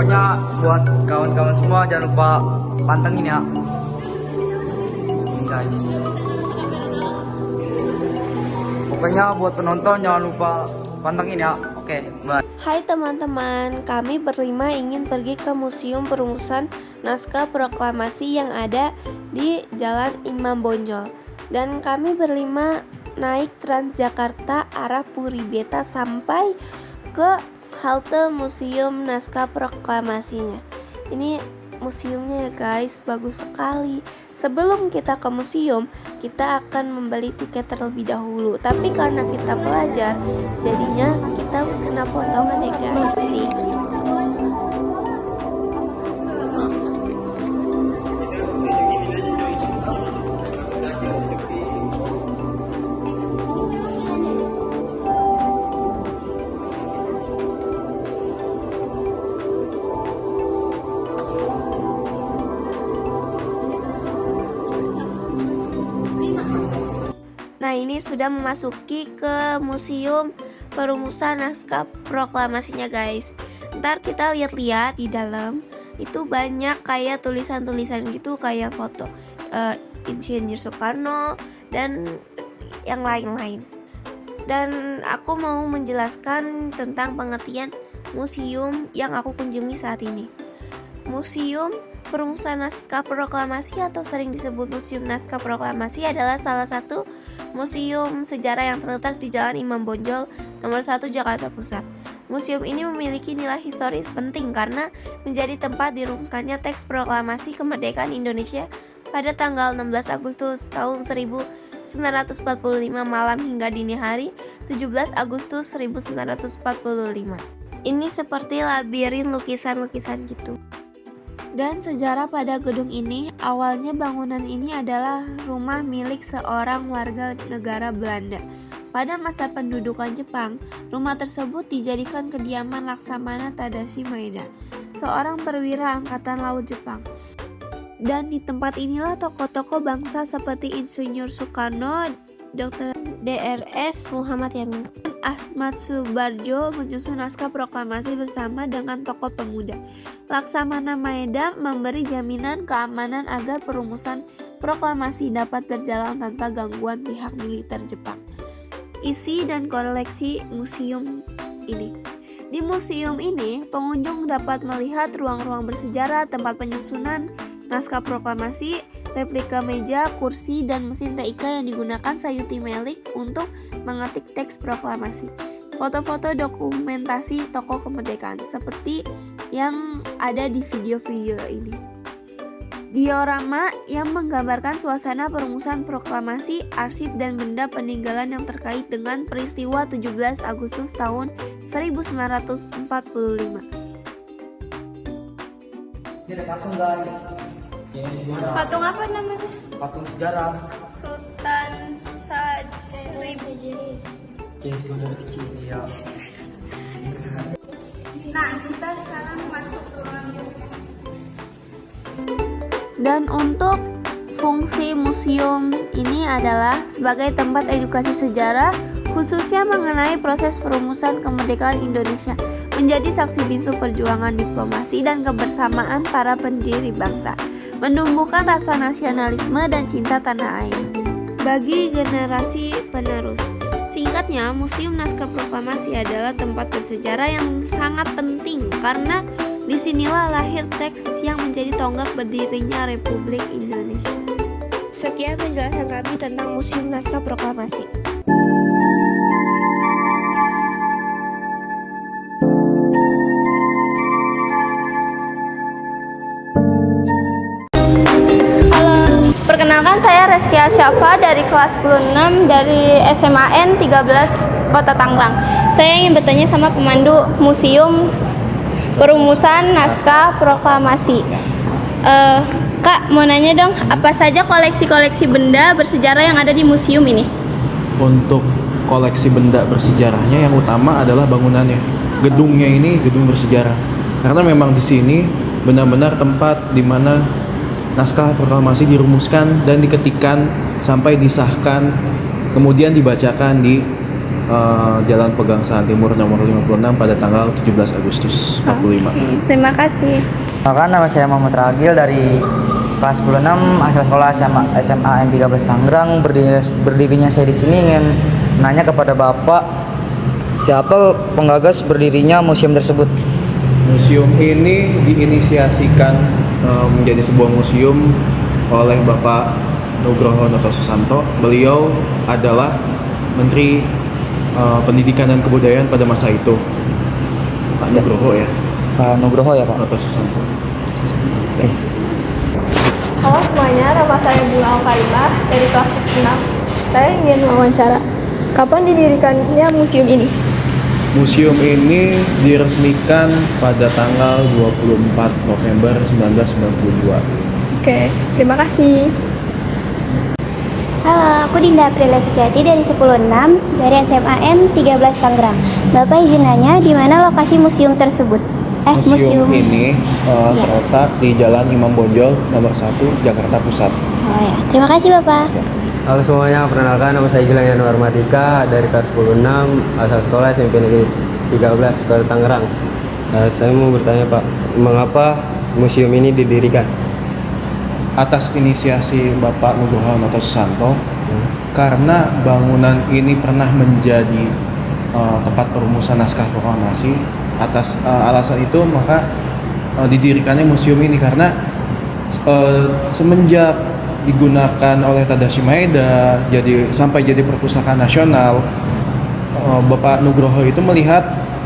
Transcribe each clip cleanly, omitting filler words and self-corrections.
Pokoknya buat kawan-kawan semua jangan lupa pantengin ya. Guys. Pokoknya buat penonton jangan lupa pantengin ya. Oke, bye. Hai teman-teman, kami berlima ingin pergi ke Museum Perumusan Naskah Proklamasi yang ada di Jalan Imam Bonjol. Dan kami berlima naik Transjakarta arah Puri Beta sampai ke halte Museum Naskah Proklamasinya. Ini museumnya ya guys, bagus sekali. Sebelum kita ke museum, kita akan membeli tiket terlebih dahulu. Tapi karena kita pelajar, jadinya kita kena potongan ya guys nih. Nah, ini sudah memasuki ke Museum Perumusan Naskah Proklamasinya guys. Ntar kita lihat-lihat di dalam, itu banyak kayak tulisan-tulisan gitu, kayak foto Insinyur Soekarno dan yang lain-lain. Dan aku mau menjelaskan tentang pengertian museum yang aku kunjungi saat ini. Museum Perumusan Naskah Proklamasi atau sering disebut Museum Naskah Proklamasi adalah salah satu museum sejarah yang terletak di Jalan Imam Bonjol nomor 1 Jakarta Pusat. Museum ini memiliki nilai historis penting karena menjadi tempat dirumuskannya teks proklamasi kemerdekaan Indonesia pada tanggal 16 Agustus tahun 1945 malam hingga dini hari 17 Agustus 1945. Ini seperti labirin lukisan-lukisan gitu. Dan sejarah pada gedung ini, awalnya bangunan ini adalah rumah milik seorang warga negara Belanda. Pada masa pendudukan Jepang, rumah tersebut dijadikan kediaman Laksamana Tadashi Maeda, seorang perwira angkatan laut Jepang. Dan di tempat inilah tokoh-tokoh bangsa seperti Insinyur Soekarno, Dr. Drs. Muhammad Yamin, Ahmad Subarjo menyusun naskah proklamasi bersama dengan tokoh pemuda. Laksamana Maeda memberi jaminan keamanan agar perumusan proklamasi dapat berjalan tanpa gangguan pihak militer Jepang. Isi dan koleksi museum ini. Di museum ini, pengunjung dapat melihat ruang-ruang bersejarah, tempat penyusunan naskah proklamasi, replika meja, kursi, dan mesin TIK yang digunakan Sayuti Melik untuk mengetik teks proklamasi. Foto-foto dokumentasi tokoh kemerdekaan seperti yang ada di video-video ini. Diorama yang menggambarkan suasana perumusan proklamasi, arsip dan benda peninggalan yang terkait dengan peristiwa 17 Agustus tahun 1945. Ini ada patung guys. Patung apa namanya? Patung sejarah. Sultan Sajili. Kecil ya. Nah, kita sekarang masuk ke ruangnya. Dan untuk fungsi museum ini adalah sebagai tempat edukasi sejarah, khususnya mengenai proses perumusan kemerdekaan Indonesia, menjadi saksi bisu perjuangan diplomasi dan kebersamaan para pendiri bangsa, menumbuhkan rasa nasionalisme dan cinta tanah air bagi generasi penerus. Singkatnya, Museum Naskah Proklamasi adalah tempat bersejarah yang sangat penting karena disinilah lahir teks yang menjadi tonggak berdirinya Republik Indonesia. Sekian penjelasan kami tentang Museum Naskah Proklamasi. Perkenalkan, saya Reski Asyafa dari kelas 10-6 dari SMAN 13 Kota Tangerang. Saya ingin bertanya sama pemandu Museum Perumusan Naskah Proklamasi. Kak, mau nanya dong, apa saja koleksi-koleksi benda bersejarah yang ada di museum ini? Untuk koleksi benda bersejarahnya yang utama adalah bangunannya. Gedungnya ini gedung bersejarah. Karena memang di sini benar-benar tempat di mana naskah proklamasi dirumuskan dan diketikkan sampai disahkan, kemudian dibacakan di Jalan Pegangsaan Timur nomor 56 pada tanggal 17 Agustus 45. Terima kasih. Maka nama saya Muhammad Ragil dari kelas 10 asal sekolah SMA N13 Tangerang. Berdirinya saya di sini ingin nanya kepada Bapak, siapa penggagas berdirinya museum tersebut? Museum ini diinisiasikan menjadi sebuah museum oleh Bapak Nugroho Noto Susanto. Beliau adalah Menteri Pendidikan dan Kebudayaan pada masa itu. Pak Nugroho ya. Pak Nugroho ya Pak? Noto Susanto. Halo semuanya, nama saya Bunga Alfarimah dari kelas 6. Saya ingin wawancara, kapan didirikannya museum ini? Museum ini diresmikan pada tanggal 24 November 1992. Oke, terima kasih. Halo, aku Dinda Aprilia Sejati dari 10.6 dari SMA N13 Tangerang. Bapak izin nanya di mana lokasi museum tersebut? Museum ini terletak di Jalan Imam Bonjol nomor 1 Jakarta Pusat. Oh ya, terima kasih Bapak. Halo semuanya, perkenalkan nama saya Gilang Yanuar Mardika dari kelas 10.6 asal sekolah SMP Negeri 13 Kota Tangerang. Saya mau bertanya Pak, mengapa museum ini didirikan? Atas inisiasi Bapak Nugroho Noto Susanto, karena bangunan ini pernah menjadi tempat perumusan naskah proklamasi. Atas alasan itu maka didirikannya museum ini, karena semenjak digunakan oleh Tadashi Maeda sampai jadi perpustakaan nasional, Bapak Nugroho itu melihat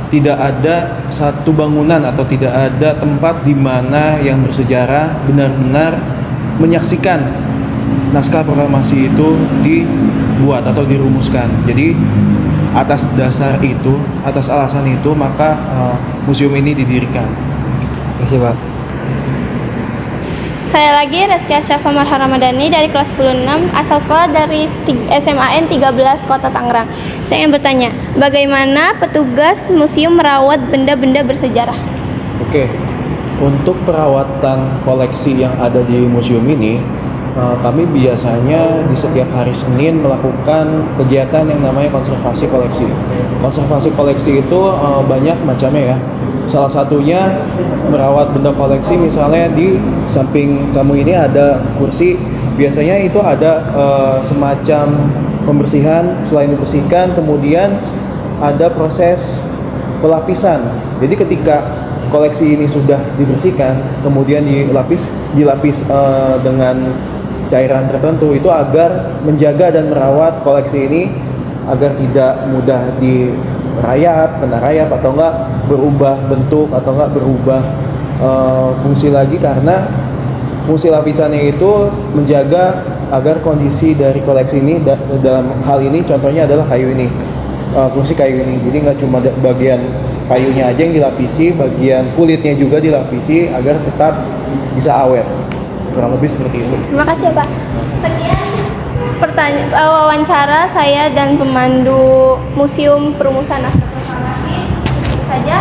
tidak ada satu bangunan atau tidak ada tempat di mana yang bersejarah benar-benar menyaksikan naskah proklamasi itu dibuat atau dirumuskan. Jadi atas dasar itu, atas alasan itu, maka museum ini didirikan. Terima kasih Pak. Saya lagi Reski Asyafa Marha Ramadhani dari kelas 10.6 asal sekolah dari SMA N13 Kota Tangerang. Saya ingin bertanya, bagaimana petugas museum merawat benda-benda bersejarah? Oke, untuk perawatan koleksi yang ada di museum ini, kami biasanya di setiap hari Senin melakukan kegiatan yang namanya konservasi koleksi. Konservasi koleksi itu banyak macamnya ya. Salah satunya merawat benda koleksi, misalnya di samping kamu ini ada kursi. Biasanya itu ada semacam pembersihan. Selain dibersihkan, kemudian ada proses pelapisan. Jadi ketika koleksi ini sudah dibersihkan, kemudian dilapis dengan cairan tertentu, itu agar menjaga dan merawat koleksi ini agar tidak mudah kena rayap atau enggak berubah bentuk atau enggak berubah fungsi lagi, karena fungsi lapisannya itu menjaga agar kondisi dari koleksi ini, dalam hal ini contohnya adalah kayu ini, fungsi kayu ini. Jadi nggak cuma bagian kayunya aja yang dilapisi, bagian kulitnya juga dilapisi agar tetap bisa awet. Kurang lebih seperti itu. Terima kasih ya Pak. Sekian wawancara saya dan pemandu Museum Perumusan Naskah Proklamasi. Itu saja.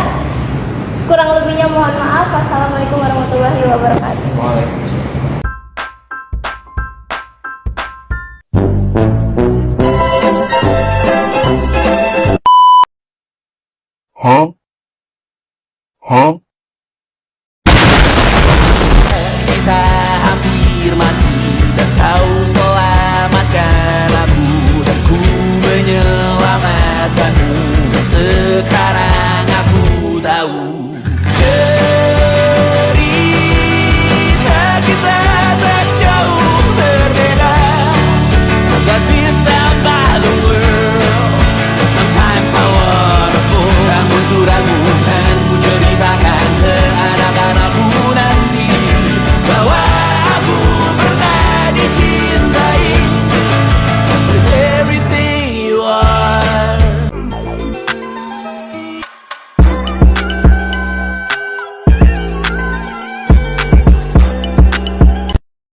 Kurang lebihnya mohon maaf. Wassalamualaikum warahmatullahi wabarakatuh. Waalaikumsalam. Kita hampir mati dan kau selamatkan aku, dan ku menyelamatkanmu, dan sekarang aku tahu